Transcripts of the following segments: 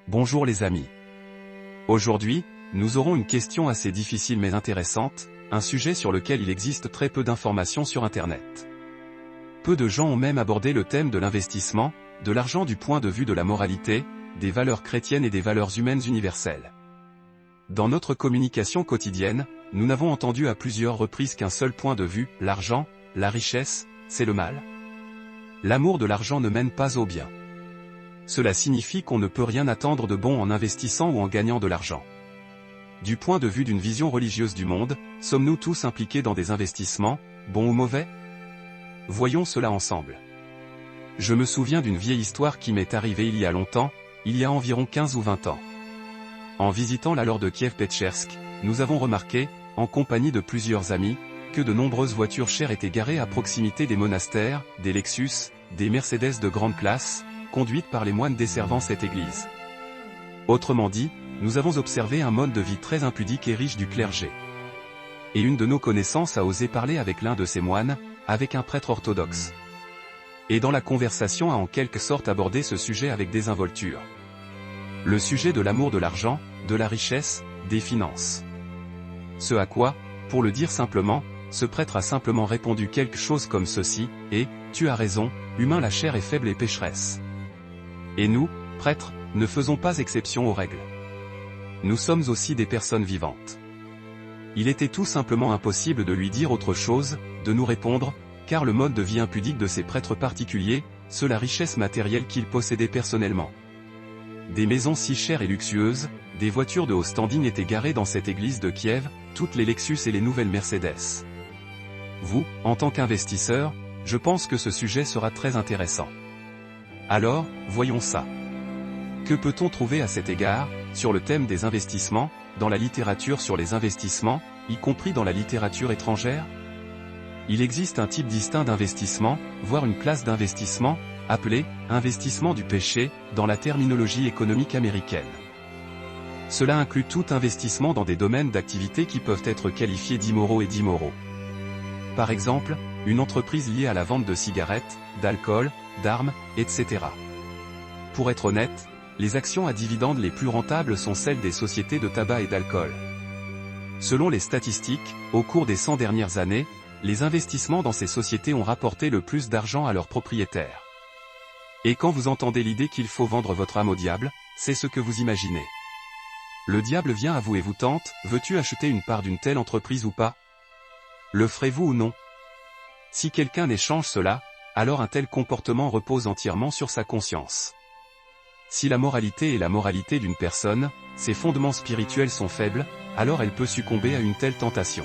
Bonjour les amis. Aujourd'hui, nous aurons une question assez difficile mais intéressante, un sujet sur lequel il existe très peu d'informations sur Internet. Peu de gens ont même abordé le thème de l'investissement, de l'argent du point de vue de la moralité, des valeurs chrétiennes et des valeurs humaines universelles. Dans notre communication quotidienne, nous n'avons entendu à plusieurs reprises qu'un seul point de vue, l'argent, la richesse, c'est le mal. L'amour de l'argent ne mène pas au bien. Cela signifie qu'on ne peut rien attendre de bon en investissant ou en gagnant de l'argent. Du point de vue d'une vision religieuse du monde, sommes-nous tous impliqués dans des investissements, bons ou mauvais? Voyons cela ensemble. Je me souviens d'une vieille histoire qui m'est arrivée il y a longtemps, il y a environ 15 ou 20 ans. En visitant la Lore de Kiev-Petchersk, nous avons remarqué, en compagnie de plusieurs amis, que de nombreuses voitures chères étaient garées à proximité des monastères, des Lexus, des Mercedes de grande classe, conduites par les moines desservant cette église. Autrement dit, nous avons observé un mode de vie très impudique et riche du clergé. Et une de nos connaissances a osé parler avec l'un de ces moines, avec un prêtre orthodoxe. Et dans la conversation a en quelque sorte abordé ce sujet avec désinvolture. Le sujet de l'amour de l'argent, de la richesse, des finances. Ce à quoi, pour le dire simplement, ce prêtre a simplement répondu quelque chose comme ceci, et, tu as raison, humain la chair est faible et pécheresse. Et nous, prêtres, ne faisons pas exception aux règles. Nous sommes aussi des personnes vivantes. Il était tout simplement impossible de lui dire autre chose, de nous répondre, car le mode de vie impudique de ces prêtres particuliers, c'est la richesse matérielle qu'ils possédaient personnellement. Des maisons si chères et luxueuses, des voitures de haut standing étaient garées dans cette église de Kiev, toutes les Lexus et les nouvelles Mercedes. Vous, en tant qu'investisseur, je pense que ce sujet sera très intéressant. Alors, voyons ça. Que peut-on trouver à cet égard, sur le thème des investissements, dans la littérature sur les investissements, y compris dans la littérature étrangère? Il existe un type distinct d'investissement, voire une classe d'investissement, appelée « investissement du péché » dans la terminologie économique américaine. Cela inclut tout investissement dans des domaines d'activité qui peuvent être qualifiés d'immoraux et d'immoraux. Par exemple, une entreprise liée à la vente de cigarettes, d'alcool, d'armes, etc. Pour être honnête, les actions à dividendes les plus rentables sont celles des sociétés de tabac et d'alcool. Selon les statistiques, au cours des 100 dernières années, les investissements dans ces sociétés ont rapporté le plus d'argent à leurs propriétaires. Et quand vous entendez l'idée qu'il faut vendre votre âme au diable, c'est ce que vous imaginez. Le diable vient à vous et vous tente, veux-tu acheter une part d'une telle entreprise ou pas? Le ferez-vous ou non? Si quelqu'un échange cela, alors un tel comportement repose entièrement sur sa conscience. Si la moralité est la moralité d'une personne, ses fondements spirituels sont faibles, alors elle peut succomber à une telle tentation.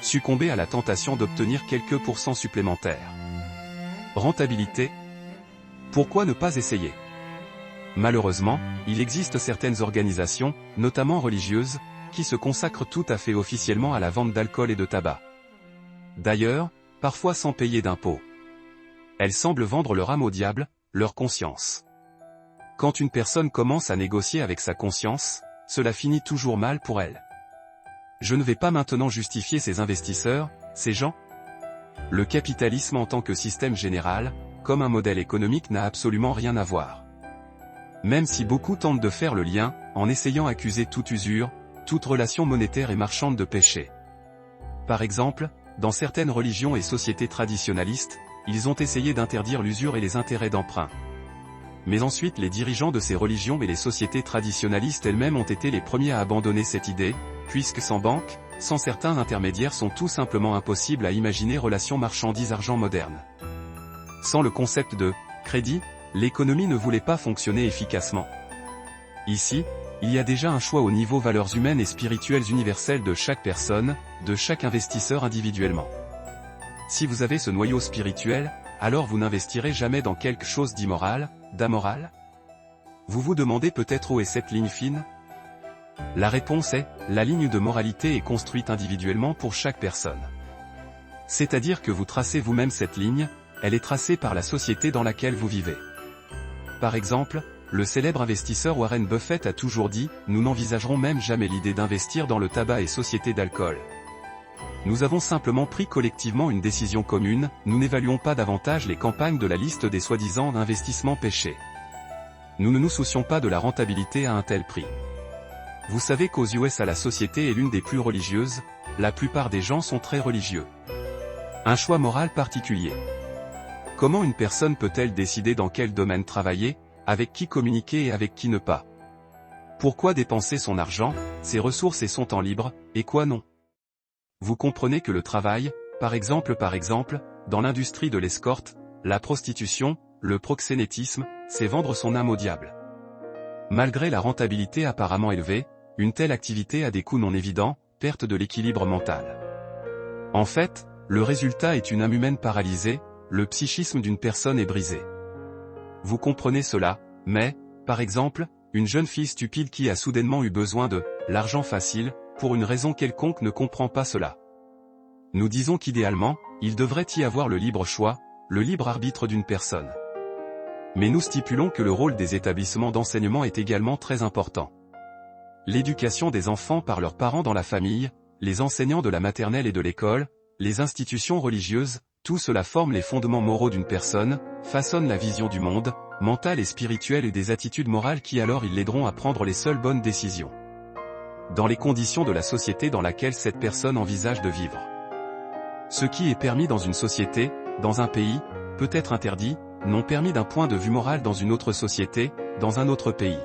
Succomber à la tentation d'obtenir quelques pourcents supplémentaires. Rentabilité? Pourquoi ne pas essayer? Malheureusement, il existe certaines organisations, notamment religieuses, qui se consacrent tout à fait officiellement à la vente d'alcool et de tabac. D'ailleurs, parfois sans payer d'impôts. Elles semblent vendre leur âme au diable, leur conscience. Quand une personne commence à négocier avec sa conscience, cela finit toujours mal pour elle. Je ne vais pas maintenant justifier ces investisseurs, ces gens. Le capitalisme en tant que système général, comme un modèle économique n'a absolument rien à voir. Même si beaucoup tentent de faire le lien, en essayant d'accuser toute usure, toute relation monétaire et marchande de péché. Par exemple, dans certaines religions et sociétés traditionnalistes, ils ont essayé d'interdire l'usure et les intérêts d'emprunt. Mais ensuite les dirigeants de ces religions et les sociétés traditionnalistes elles-mêmes ont été les premiers à abandonner cette idée, puisque sans banque, sans certains intermédiaires sont tout simplement impossibles à imaginer relation marchandise-argent moderne. Sans le concept de crédit, l'économie ne voulait pas fonctionner efficacement. Ici, il y a déjà un choix au niveau valeurs humaines et spirituelles universelles de chaque personne, de chaque investisseur individuellement. Si vous avez ce noyau spirituel, alors vous n'investirez jamais dans quelque chose d'immoral, d'amoral? Vous vous demandez peut-être où est cette ligne fine? La réponse est, la ligne de moralité est construite individuellement pour chaque personne. C'est-à-dire que vous tracez vous-même cette ligne, elle est tracée par la société dans laquelle vous vivez. Par exemple, le célèbre investisseur Warren Buffett a toujours dit, nous n'envisagerons même jamais l'idée d'investir dans le tabac et sociétés d'alcool. Nous avons simplement pris collectivement une décision commune, nous n'évaluons pas davantage les campagnes de la liste des soi-disant investissements péchés. Nous ne nous soucions pas de la rentabilité à un tel prix. Vous savez qu'aux US la société est l'une des plus religieuses, la plupart des gens sont très religieux. Un choix moral particulier. Comment une personne peut-elle décider dans quel domaine travailler, avec qui communiquer et avec qui ne pas? Pourquoi dépenser son argent, ses ressources et son temps libre, et quoi non? Vous comprenez que le travail, par exemple, dans l'industrie de l'escorte, la prostitution, le proxénétisme, c'est vendre son âme au diable. Malgré la rentabilité apparemment élevée, une telle activité a des coûts non évidents, perte de l'équilibre mental. En fait, le résultat est une âme humaine paralysée, le psychisme d'une personne est brisé. Vous comprenez cela, mais, par exemple, une jeune fille stupide qui a soudainement eu besoin de l'argent facile, pour une raison quelconque ne comprend pas cela. Nous disons qu'idéalement, il devrait y avoir le libre choix, le libre arbitre d'une personne. Mais nous stipulons que le rôle des établissements d'enseignement est également très important. L'éducation des enfants par leurs parents dans la famille, les enseignants de la maternelle et de l'école, les institutions religieuses, tout cela forme les fondements moraux d'une personne, façonne la vision du monde, mentale et spirituelle et des attitudes morales qui alors ils l'aideront à prendre les seules bonnes décisions. Dans les conditions de la société dans laquelle cette personne envisage de vivre. Ce qui est permis dans une société, dans un pays, peut être interdit, non permis d'un point de vue moral dans une autre société, dans un autre pays.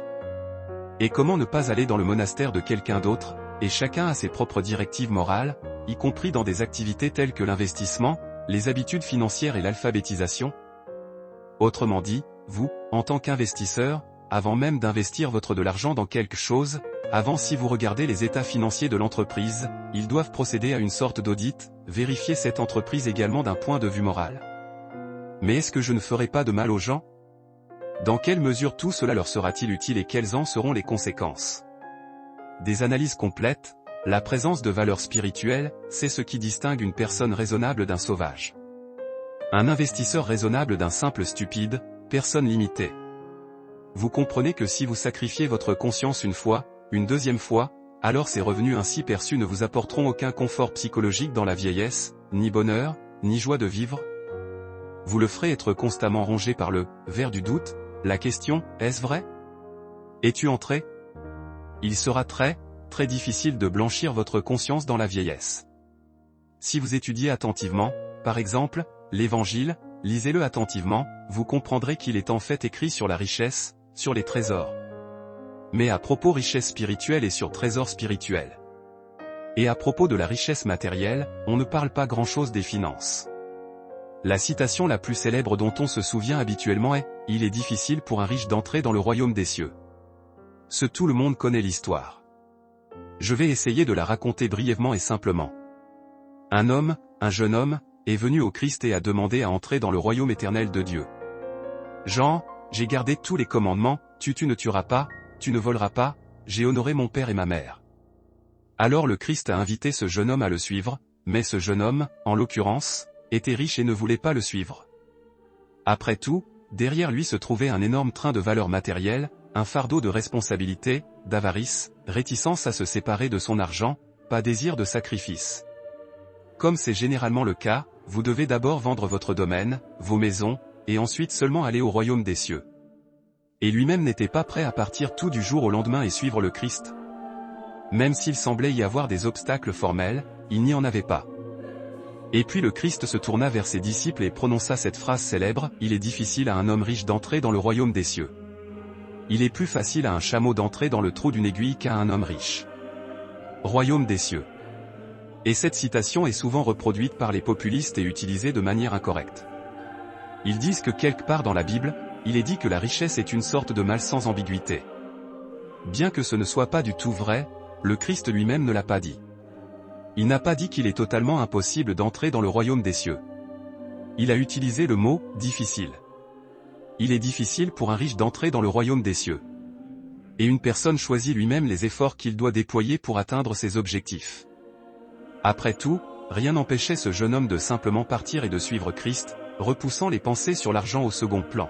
Et comment ne pas aller dans le monastère de quelqu'un d'autre, et chacun a ses propres directives morales, y compris dans des activités telles que l'investissement, les habitudes financières et l'alphabétisation? Autrement dit, vous, en tant qu'investisseur, avant même d'investir de l'argent dans quelque chose, avant si vous regardez les états financiers de l'entreprise, ils doivent procéder à une sorte d'audit, vérifier cette entreprise également d'un point de vue moral. Mais est-ce que je ne ferai pas de mal aux gens? Dans quelle mesure tout cela leur sera-t-il utile et quelles en seront les conséquences? Des analyses complètes, la présence de valeurs spirituelles, c'est ce qui distingue une personne raisonnable d'un sauvage. Un investisseur raisonnable d'un simple stupide, personne limitée. Vous comprenez que si vous sacrifiez votre conscience une fois, une deuxième fois, alors ces revenus ainsi perçus ne vous apporteront aucun confort psychologique dans la vieillesse, ni bonheur, ni joie de vivre. Vous le ferez être constamment rongé par le ver du doute, la question, est-ce vrai? Es-tu entré? Il sera très difficile de blanchir votre conscience dans la vieillesse. Si vous étudiez attentivement, par exemple, l'Évangile, lisez-le attentivement, vous comprendrez qu'il est en fait écrit sur la richesse, sur les trésors. Mais à propos richesse spirituelle et sur trésors spirituels. Et à propos de la richesse matérielle, on ne parle pas grand-chose des finances. La citation la plus célèbre dont on se souvient habituellement est « Il est difficile pour un riche d'entrer dans le royaume des cieux ». Tout le monde connaît l'histoire. Je vais essayer de la raconter brièvement et simplement. Un jeune homme, est venu au Christ et a demandé à entrer dans le royaume éternel de Dieu. Jean, j'ai gardé tous les commandements, tu ne tueras pas, tu ne voleras pas, j'ai honoré mon père et ma mère. Alors le Christ a invité ce jeune homme à le suivre, mais ce jeune homme, en l'occurrence, était riche et ne voulait pas le suivre. Après tout, derrière lui se trouvait un énorme train de valeurs matérielles, un fardeau de responsabilité, d'avarice, réticence à se séparer de son argent, pas désir de sacrifice. Comme c'est généralement le cas, vous devez d'abord vendre votre domaine, vos maisons, et ensuite seulement aller au royaume des cieux. Et lui-même n'était pas prêt à partir tout du jour au lendemain et suivre le Christ. Même s'il semblait y avoir des obstacles formels, il n'y en avait pas. Et puis le Christ se tourna vers ses disciples et prononça cette phrase célèbre, « Il est difficile à un homme riche d'entrer dans le royaume des cieux. Il est plus facile à un chameau d'entrer dans le trou d'une aiguille qu'à un homme riche. » Royaume des cieux. Et cette citation est souvent reproduite par les populistes et utilisée de manière incorrecte. Ils disent que quelque part dans la Bible, il est dit que la richesse est une sorte de mal sans ambiguïté. Bien que ce ne soit pas du tout vrai, le Christ lui-même ne l'a pas dit. Il n'a pas dit qu'il est totalement impossible d'entrer dans le royaume des cieux. Il a utilisé le mot « difficile ». Il est difficile pour un riche d'entrer dans le royaume des cieux. Et une personne choisit lui-même les efforts qu'il doit déployer pour atteindre ses objectifs. Après tout, rien n'empêchait ce jeune homme de simplement partir et de suivre Christ, repoussant les pensées sur l'argent au second plan.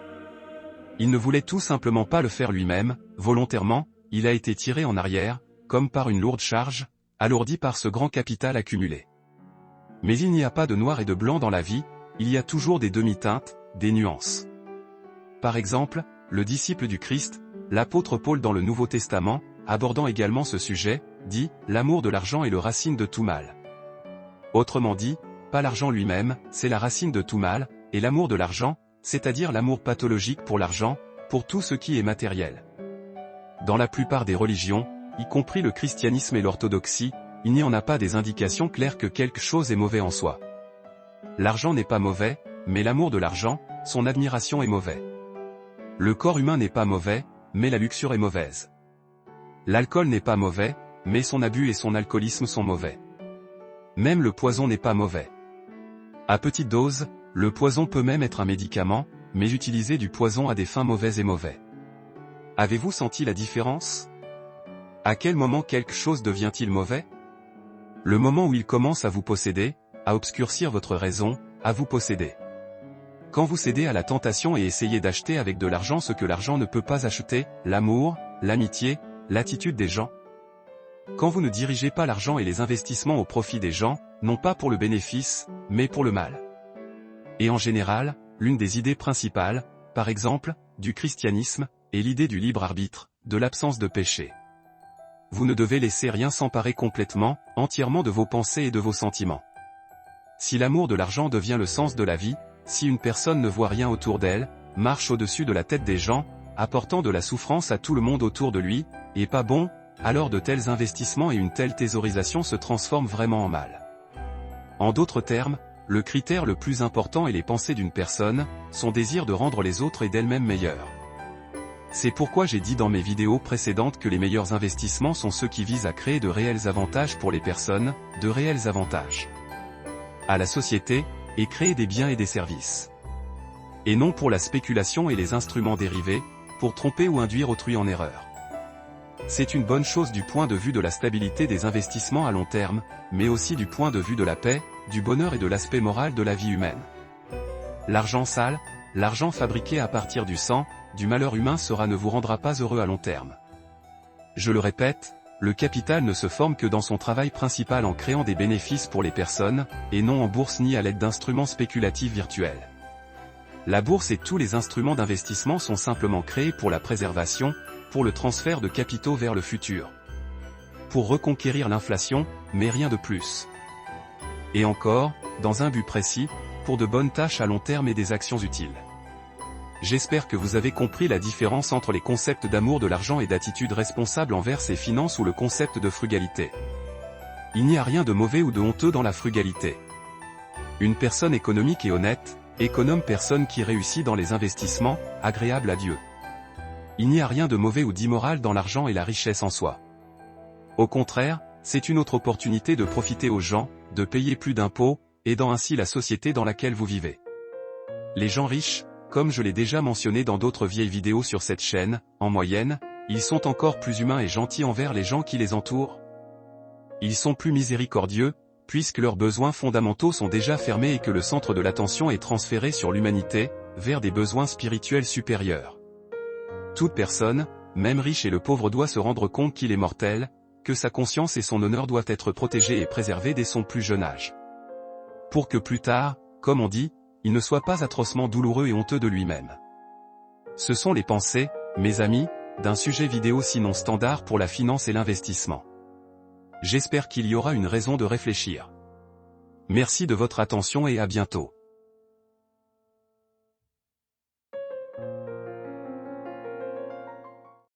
Il ne voulait tout simplement pas le faire lui-même, volontairement, il a été tiré en arrière, comme par une lourde charge, alourdi par ce grand capital accumulé. Mais il n'y a pas de noir et de blanc dans la vie, il y a toujours des demi-teintes, des nuances. Par exemple, le disciple du Christ, l'apôtre Paul dans le Nouveau Testament, abordant également ce sujet, dit « L'amour de l'argent est le racine de tout mal ». Autrement dit, pas l'argent lui-même, c'est la racine de tout mal, et l'amour de l'argent, c'est-à-dire l'amour pathologique pour l'argent, pour tout ce qui est matériel. Dans la plupart des religions, y compris le christianisme et l'orthodoxie, il n'y en a pas des indications claires que quelque chose est mauvais en soi. L'argent n'est pas mauvais, mais l'amour de l'argent, son admiration est mauvais. Le corps humain n'est pas mauvais, mais la luxure est mauvaise. L'alcool n'est pas mauvais, mais son abus et son alcoolisme sont mauvais. Même le poison n'est pas mauvais. À petite dose, le poison peut même être un médicament, mais utiliser du poison à des fins mauvaises est mauvais. Avez-vous senti la différence? À quel moment quelque chose devient-il mauvais? Le moment où il commence à vous posséder, à obscurcir votre raison, à vous posséder. Quand vous cédez à la tentation et essayez d'acheter avec de l'argent ce que l'argent ne peut pas acheter, l'amour, l'amitié, l'attitude des gens. Quand vous ne dirigez pas l'argent et les investissements au profit des gens, non pas pour le bénéfice, mais pour le mal. Et en général, l'une des idées principales, par exemple, du christianisme, est l'idée du libre arbitre, de l'absence de péché. Vous ne devez laisser rien s'emparer complètement, entièrement de vos pensées et de vos sentiments. Si l'amour de l'argent devient le sens de la vie, si une personne ne voit rien autour d'elle, marche au-dessus de la tête des gens, apportant de la souffrance à tout le monde autour de lui, et pas bon, alors de tels investissements et une telle thésaurisation se transforment vraiment en mal. En d'autres termes, le critère le plus important est les pensées d'une personne, son désir de rendre les autres et d'elle-même meilleures. C'est pourquoi j'ai dit dans mes vidéos précédentes que les meilleurs investissements sont ceux qui visent à créer de réels avantages pour les personnes, de réels avantages à la société, et créer des biens et des services. Et non pour la spéculation et les instruments dérivés, pour tromper ou induire autrui en erreur. C'est une bonne chose du point de vue de la stabilité des investissements à long terme, mais aussi du point de vue de la paix, du bonheur et de l'aspect moral de la vie humaine. L'argent sale, l'argent fabriqué à partir du sang, du malheur humain ne vous rendra pas heureux à long terme. Je le répète, le capital ne se forme que dans son travail principal en créant des bénéfices pour les personnes, et non en bourse ni à l'aide d'instruments spéculatifs virtuels. La bourse et tous les instruments d'investissement sont simplement créés pour la préservation, pour le transfert de capitaux vers le futur. Pour reconquérir l'inflation, mais rien de plus. Et encore, dans un but précis, pour de bonnes tâches à long terme et des actions utiles. J'espère que vous avez compris la différence entre les concepts d'amour de l'argent et d'attitude responsable envers ses finances ou le concept de frugalité. Il n'y a rien de mauvais ou de honteux dans la frugalité. Une personne économique et honnête, économe personne qui réussit dans les investissements, agréable à Dieu. Il n'y a rien de mauvais ou d'immoral dans l'argent et la richesse en soi. Au contraire, c'est une autre opportunité de profiter aux gens, de payer plus d'impôts, aidant ainsi la société dans laquelle vous vivez. Les gens riches, comme je l'ai déjà mentionné dans d'autres vieilles vidéos sur cette chaîne, en moyenne, ils sont encore plus humains et gentils envers les gens qui les entourent. Ils sont plus miséricordieux, puisque leurs besoins fondamentaux sont déjà fermés et que le centre de l'attention est transféré sur l'humanité, vers des besoins spirituels supérieurs. Toute personne, même riche et le pauvre doit se rendre compte qu'il est mortel, que sa conscience et son honneur doivent être protégés et préservés dès son plus jeune âge. Pour que plus tard, comme on dit, il ne soit pas atrocement douloureux et honteux de lui-même. Ce sont les pensées, mes amis, d'un sujet vidéo sinon standard pour la finance et l'investissement. J'espère qu'il y aura une raison de réfléchir. Merci de votre attention et à bientôt.